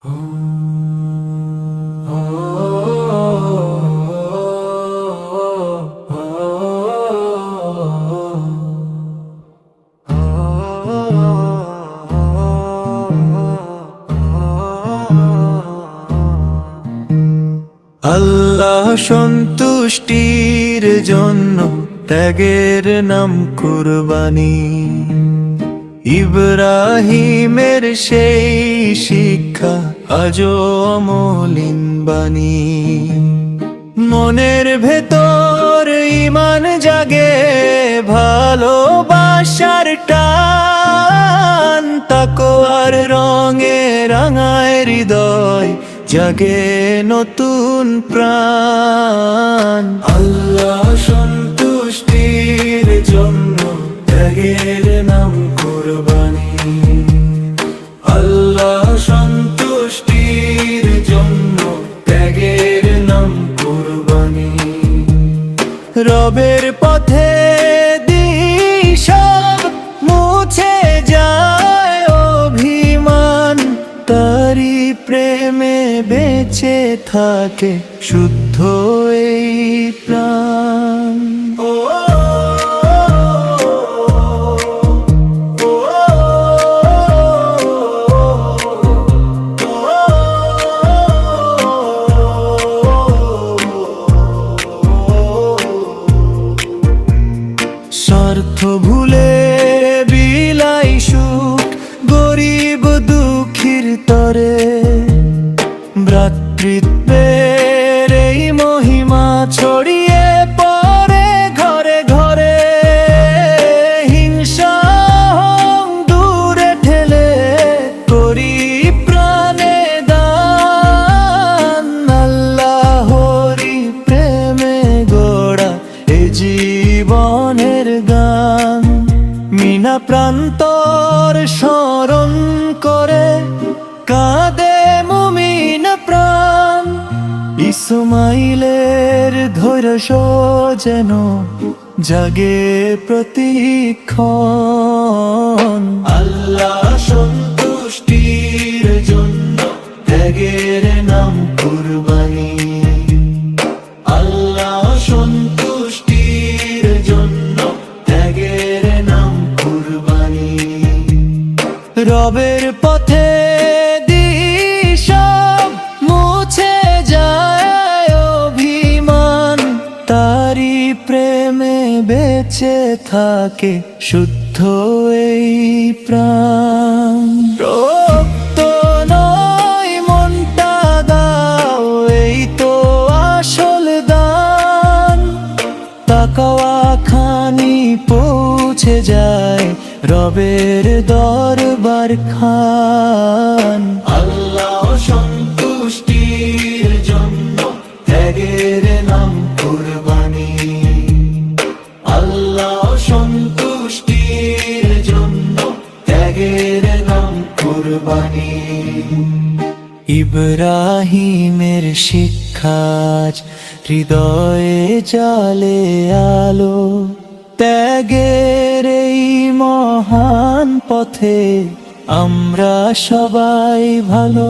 আল্লাহ সন্তুষ্টির জন্য ত্যাগের নাম কুরবানি। ইব্রাহিমের সেই শিক্ষা আজও অমলিন বাণী। মনের ভেতর ঈমান জাগে, ভালোবাসার টান, তাকওয়ার রঙে রাঙায় হৃদয়, জাগে নতুন প্রাণ। আল্লাহ সন্তুষ্টির জন্য ত্যাগের নাম কুরবানি। আল্লাহ সন্তুষ্টির জন্য ত্যাগের নাম কুরবানি। রবের পথে সব মুছে যায় অভিমান, তারি প্রেমে বেঁচে থাকে শুদ্ধ এই প্রাণ। স্বার্থ ভুলে বিলাই সুখ গরিব দুঃখীর তরে, ভ্রাতৃত্বের এই মহিমা ছড়িয়ে পড়ে ঘরে ঘরে। হিংসা দূরে ঠেলে করি প্রাণে দান, আল্লাহরি প্রেমে গড়া এ জীবনের গান। মিনা প্রান্তর স্মরণ করে কাঁদে মুমিন প্রাণ, ইসমাইলের ধৈর্য যেন জাগে প্রতিক্ষণ। আল্লাহ সন্তুষ্টির জন্য ত্যাগের নাম কুরবানি। আল্লাহ সন্তুষ্টির জন্য ত্যাগের নাম কুরবানি। রবের পথে সব মুছে যায় অভিমান, তারি প্রেমে বেঁচে থাকে শুদ্ধ এই প্রাণ। রক্ত নয় মনটা দাও, এই তো আসল দান, তাকওয়া খানি পৌঁছে যায় রবের দরবার খান। আল্লাহ সন্তুষ্টির জন্য ত্যাগের নাম কুরবানি। আল্লাহ সন্তুষ্টির জন্য ত্যাগের নাম কুরবানি। ইব্রাহিমের শিক্ষাজ হৃদয়ে জালে আলো, ত্যাগের এই মহান পথে আমরা সবাই ভালো।